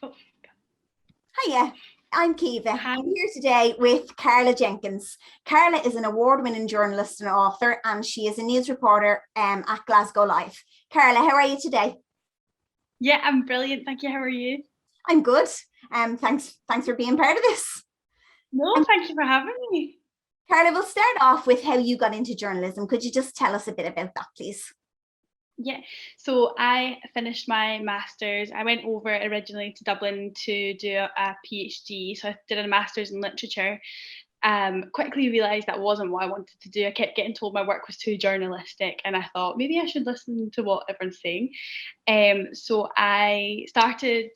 Oh, Hiya, I'm Kiva. hi. I'm here today with Carla Jenkins. Carla is an award-winning journalist and author, and she is a news reporter at Glasgow Live. Carla, how are you today? Yeah, I'm brilliant. Thank you. How are you? I'm good. Thanks for being part of this. No, Um, thank you for having me. Carla, we'll start off with how you got into journalism. Could you just tell us a bit about that, please? Yeah, so I finished my master's. I went over originally to Dublin to do a PhD. So I did a master's in literature. Quickly realised that wasn't what I wanted to do. I kept getting told my work was too journalistic, and I thought maybe I should listen to what everyone's saying. So I started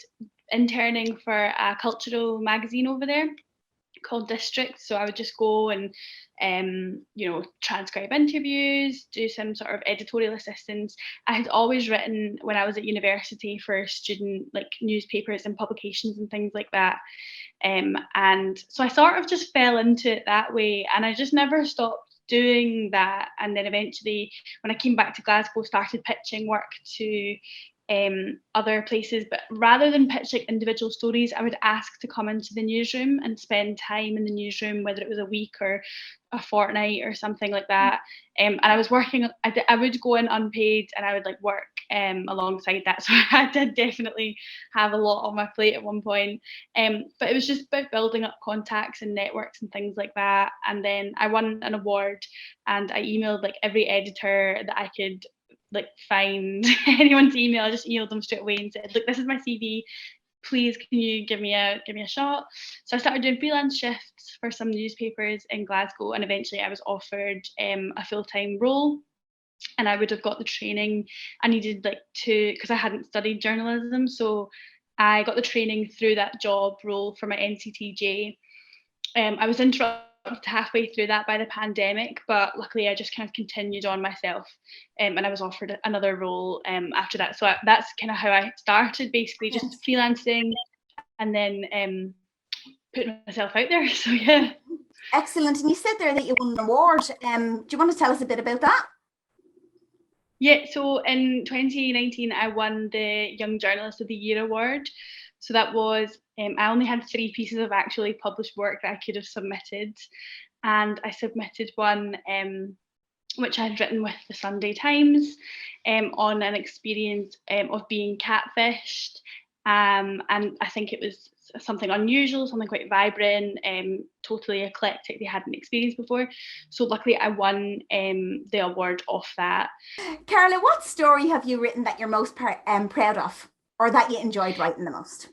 interning for a cultural magazine over there called District. So I would just go and transcribe interviews, do some sort of editorial assistance. I had always written when I was at university for student like newspapers and publications and things like that. And so I sort of just fell into it that way, and I just never stopped doing that. And then eventually, when I came back to Glasgow, started pitching work to other places. But rather than pitch like individual stories, I would ask to come into the newsroom and spend time in the newsroom, whether it was a week or a fortnight or something like that. And I was working. I would go in unpaid, and I would like work alongside that. So I did definitely have a lot on my plate at one point. But it was just about building up contacts and networks and things like that. And then I won an award, and I emailed like every editor that I could like find anyone's email. I just emailed them straight away and said, "Look, this is my CV. Please, can you give me a shot?" So I started doing freelance shifts for some newspapers in Glasgow, and eventually I was offered a full time role. And I would have got the training I needed, like to because I hadn't studied journalism, so I got the training through that job role for my NCTJ. I was interrupted halfway through that by the pandemic, but luckily I just kind of continued on myself, and I was offered another role after that. So that's kind of how I started, basically just Yes. freelancing and then putting myself out there. So yeah. Excellent. And you said there that you won an award. Do you want to tell us a bit about that? Yeah, so in 2019, I won the Young Journalist of the Year award. So that was, I only had 3 pieces of actually published work that I could have submitted. And I submitted one which I had written with the Sunday Times on an experience of being catfished. And I think it was something unusual, something quite vibrant, totally eclectic they hadn't experienced before. So luckily I won the award off that. Carla, what story have you written that you're most proud of, or that you enjoyed writing the most?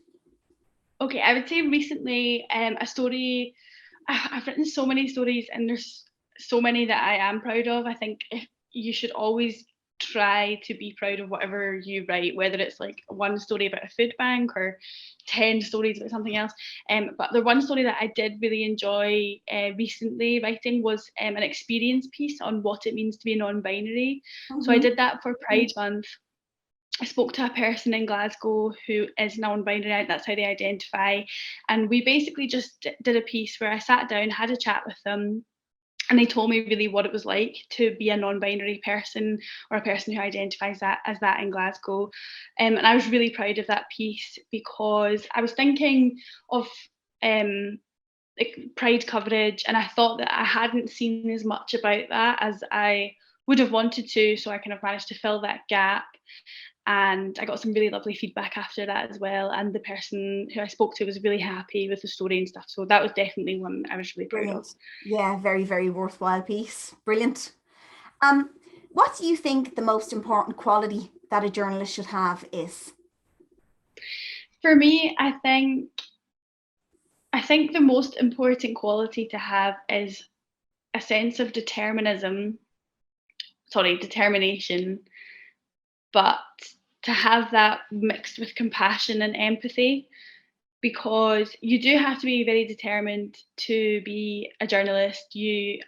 Okay, I would say recently a story. I've written so many stories, and there's so many that I am proud of. I think if you should always try to be proud of whatever you write, whether it's like one story about a food bank or 10 stories about something else. But the one story that I did really enjoy recently writing was an experience piece on what it means to be non-binary. So I Mm-hmm. did that for Pride Month. I spoke to a person in Glasgow who is non-binary, that's how they identify. And we basically just did a piece where I sat down, had a chat with them, and they told me really what it was like to be a non-binary person or a person who identifies that as that in Glasgow. And I was really proud of that piece because I was thinking of um, like Pride coverage, and I thought that I hadn't seen as much about that as I would have wanted to. So I kind of managed to fill that gap, and I got some really lovely feedback after that as well. And the person who I spoke to was really happy with the story and stuff. So that was definitely one I was really proud of. Brilliant. Yeah, very, very worthwhile piece. Brilliant. Um, what do you think the most important quality that a journalist should have is? For me, I think the most important quality to have is a sense of determination, but to have that mixed with compassion and empathy, because you do have to be very determined to be a journalist. You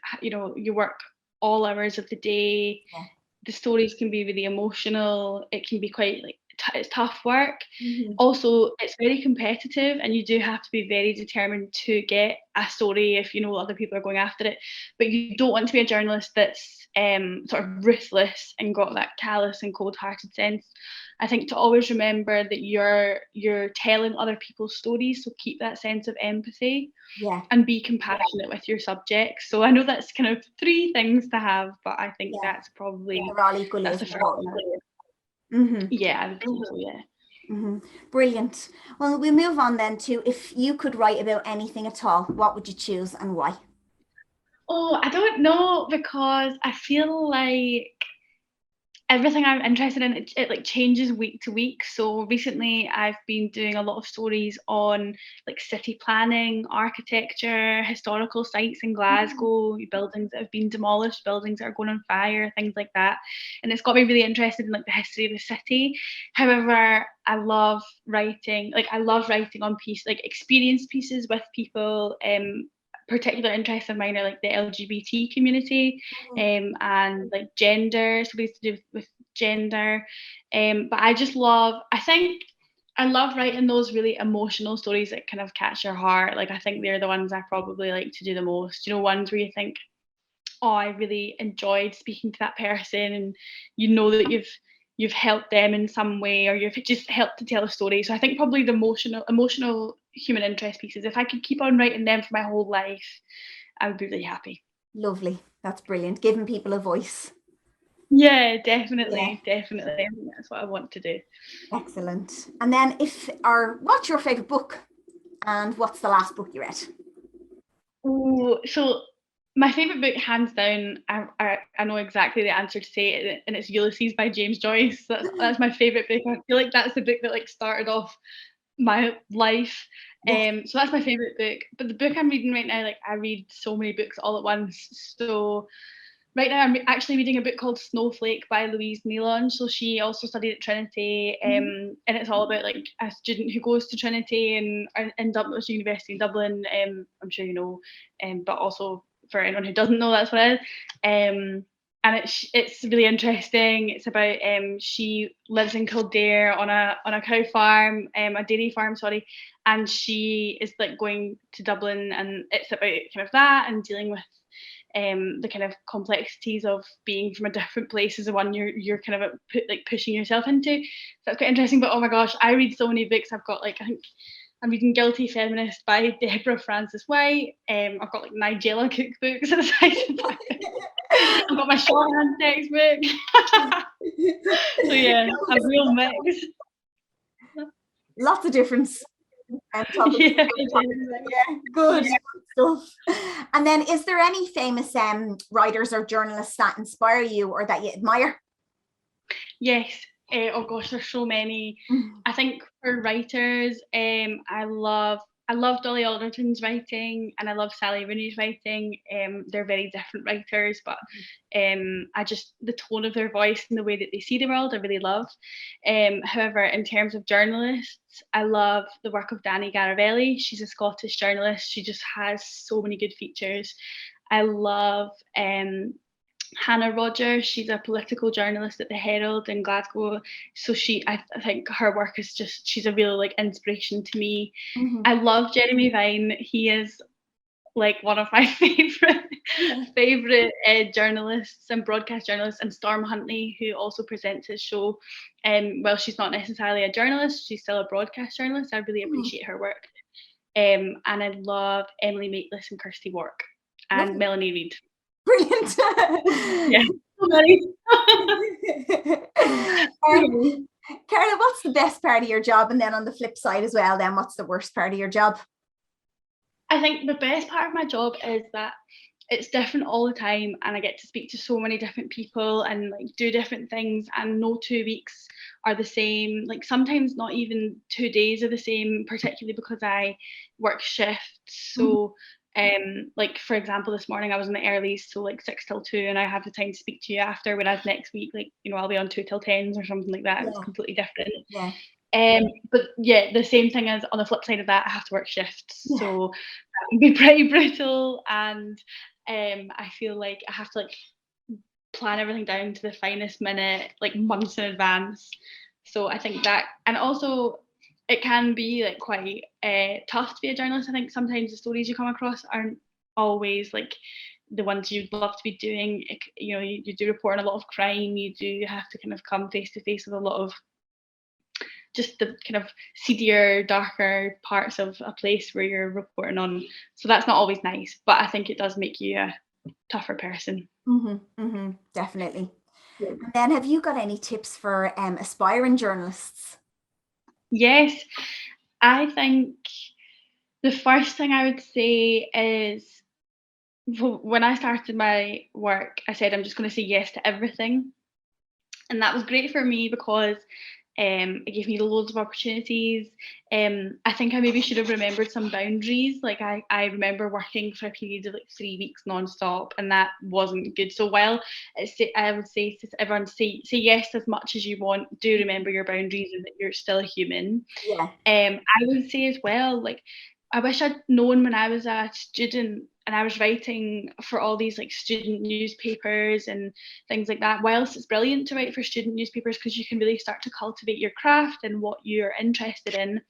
work all hours of the day. Yeah. The stories can be really emotional. It can be quite like it's tough work. Mhm. Also, it's very competitive, and you do have to be very determined to get a story if you know other people are going after it. But you don't want to be a journalist that's sort of ruthless and got that callous and cold-hearted sense. I think to always remember that you're telling other people's stories, so keep that sense of empathy Yeah, and be compassionate with your subjects. So I know that's kind of three things to have, but I think yeah, that's probably they're all equally that's as the first important. one. Hmm. Yeah, I would think so, yeah. Hmm. Brilliant. Well, we'll move on then to if you could write about anything at all, what would you choose and why? Oh, I don't know because I feel like everything I'm interested in it like changes week to week. So recently I've been doing a lot of stories on like city planning, architecture, historical sites in Mhm. Glasgow, buildings that have been demolished, buildings that are going on fire, things like that. And it's got me really interested in like the history of the city. However, I love writing on like experience pieces with people. Particular interests of mine are like the LGBT community, and like gender, so to do with gender. But I think I love writing those really emotional stories that kind of catch your heart. Like I think they're the ones I probably like to do the most. You know, ones where you think, oh, I really enjoyed speaking to that person, and you know that you've helped them in some way, or you've just helped to tell a story. So I think probably the emotional human interest pieces, if I could keep on writing them for my whole life, I would be really happy. Lovely. That's brilliant. Giving people a voice. Yeah, Yeah, definitely. I think that's what I want to do. excellent. And then what's your favorite book and what's the last book you read? Ooh, so my favorite book, hands down, I know exactly the answer to say it, and it's Ulysses by James Joyce. That's my favorite book. I feel like that's the book that like started off my life. Yes. So that's my favorite book. But the book I'm reading right now, like I read so many books all at once. So right now I'm actually reading a book called Snowflake by Louise Nealon. So she also studied at Trinity, Mhm. and it's all about like a student who goes to Trinity and in Dublin, University in Dublin. I'm sure you know, but also for anyone who doesn't know, that's what it is. And it's really interesting. It's about she lives in Kildare on a cow farm, a dairy farm, sorry, and she is like going to Dublin, and it's about kind of that and dealing with the kind of complexities of being from a different place is the one you're kind of pushing yourself into. So that's quite interesting. But oh my gosh, I read so many books. I've got like I think I'm reading Guilty Feminist by Deborah Frances White. I've got like Nigella cookbooks at the side of that. I've got my shorthand textbook. So yeah, a real mix. Lots of difference topics. Yeah, Yeah, good stuff. And then, is there any famous writers or journalists that inspire you or that you admire? yes. Oh gosh, there's so many. I think for writers, I love Dolly Alderton's writing, and I love Sally Rooney's writing. They're very different writers, but I just the tone of their voice and the way that they see the world, I really love. However, in terms of journalists, I love the work of Danny Garavelli. She's a Scottish journalist. She just has so many good features. I love Hannah Rogers. She's a political journalist at the Herald in Glasgow. So I think her work is just, she's a real like inspiration to me. Mhm. I love Jeremy Vine. He is like one of my Yeah. favorite journalists and broadcast journalists, and Storm Huntley, who also presents his show. Well, she's not necessarily a journalist; she's still a broadcast journalist. I really Mhm. appreciate her work. And I love Emily Maitlis and Kirsty Wark and Lovely. Melanie Reid. Brilliant. Yeah, so many. um, Carla, what's the best part of your job? And then on the flip side as well, then what's the worst part of your job? I think the best part of my job is that it's different all the time, and I get to speak to so many different people and like do different things, and no 2 weeks are the same. Like sometimes not even 2 days are the same, particularly because I work shifts. Mhm. So like for example, this morning I was in the earlies, so like 6 till 2, and I have the time to speak to you after, whereas next week, like, you know, I'll be on 2 till 10s or something like that. It's Yeah, completely different. yeah, But yeah, the same thing as on the flip side of that, I have to work shifts, yeah. so that can be pretty brutal. And I feel like I have to like plan everything down to the finest minute, like months in advance. So I think that, and also it can be like quite tough to be a journalist. I think sometimes the stories you come across aren't always like the ones you'd love to be doing. You know, you do report on a lot of crime. You do have to kind of come face to face with a lot of just the kind of seedier, darker parts of a place where you're reporting on. So that's not always nice, but I think it does make you a tougher person. Definitely. And then have you got any tips for aspiring journalists? Yes, I think the first thing I would say is when I started my work, I said I'm just going to say yes to everything. And that was great for me because it gave me loads of opportunities. I think I maybe should have remembered some boundaries. Like I remember working for a period of like 3 weeks nonstop, and that wasn't good. So while I would say to everyone, say yes as much as you want. Do remember your boundaries and that you're still a human. Yeah. I would say as well, like I wish I'd known when I was a student and I was writing for all these like student newspapers and things like that. Whilst it's brilliant to write for student newspapers because you can really start to cultivate your craft and what you're interested in,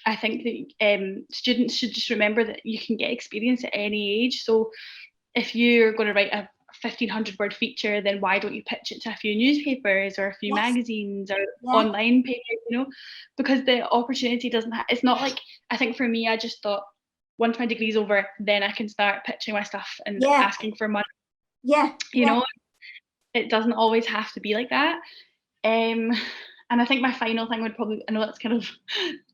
I think that students should just remember that you can get experience at any age. So if you're going to write a 1,500 word feature, then why don't you pitch it to a few newspapers or a few magazines or online papers, you know, because the opportunity doesn't it's not like, I think for me, I just thought once my degree's over, then I can start pitching my stuff and asking for money. You know, it doesn't always have to be like that. And I think my final thing would probably, I know that's kind of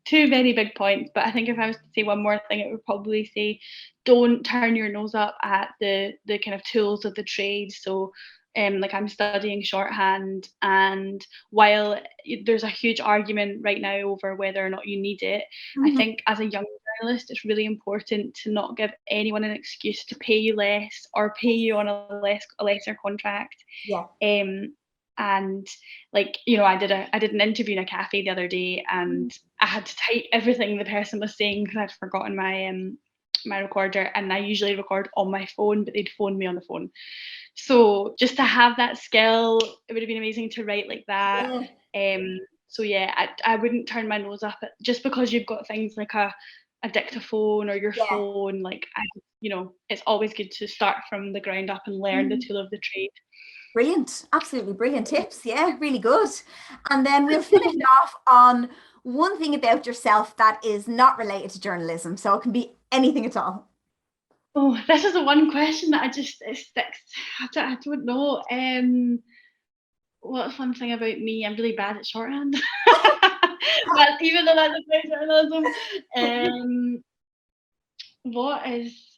two very big points, but I think if I was to say one more thing, it would probably say don't turn your nose up at the kind of tools of the trade. So like I'm studying shorthand, and while there's a huge argument right now over whether or not you need it, I think as a young journalist it's really important to not give anyone an excuse to pay you less or pay you on a lesser contract. And like, you know, I did an interview in a cafe the other day, and I had to type everything the person was saying because I'd forgotten my recorder, and I usually record on my phone, but they'd phone me on the phone. So just to have that skill, it would have been amazing to write like that. So yeah, I wouldn't turn my nose up at just because you've got things like a dictaphone or your phone. Like you know, it's always good to start from the ground up and learn the tool of the trade. Brilliant, absolutely brilliant tips. Yeah, really good. And then we'll finish off on one thing about yourself that is not related to journalism. So it can be anything at all. Oh, this is the one question that it sticks. I don't know. What's one thing about me? I'm really bad at shorthand. But even though that's about journalism, what is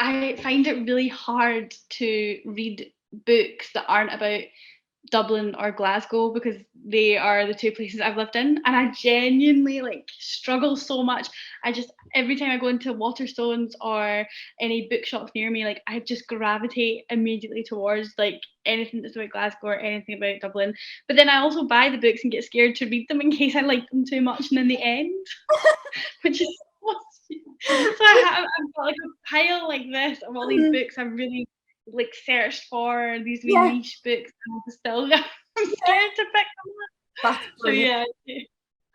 I find it really hard to read books that aren't about Dublin or Glasgow because they are the two places I've lived in, and I genuinely like struggle so much. I just every time I go into Waterstones or any bookshops near me, like I just gravitate immediately towards like anything that's about Glasgow or anything about Dublin. But then I also buy the books and get scared to read them in case I like them too much and in the end, which is so I've got like a pile like this of all these books I've really like searched for, these wee niche books, and I'm still I'm scared to pick them up. That's brilliant. So yeah.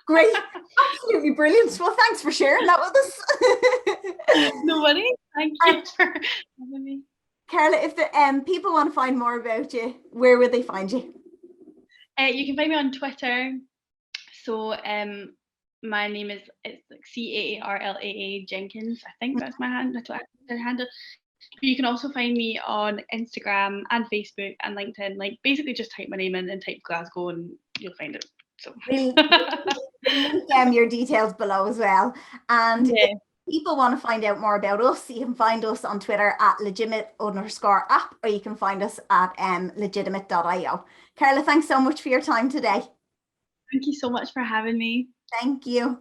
Great, absolutely brilliant. Well, thanks for sharing that with us. No worries. Thank you for having me. Carla, if the people want to find more about you, where would they find you? You can find me on Twitter. So my name is like Carla Jenkins. I think that's my handle. You can also find me on Instagram and Facebook and LinkedIn. Like basically just type my name in and type Glasgow and you'll find it. So we'll link your details below as well. And if people want to find out more about us, you can find us on Twitter at legitimate_app, or you can find us at legitimate.io. Carla, thanks so much for your time today. Thank you so much for having me. Thank you.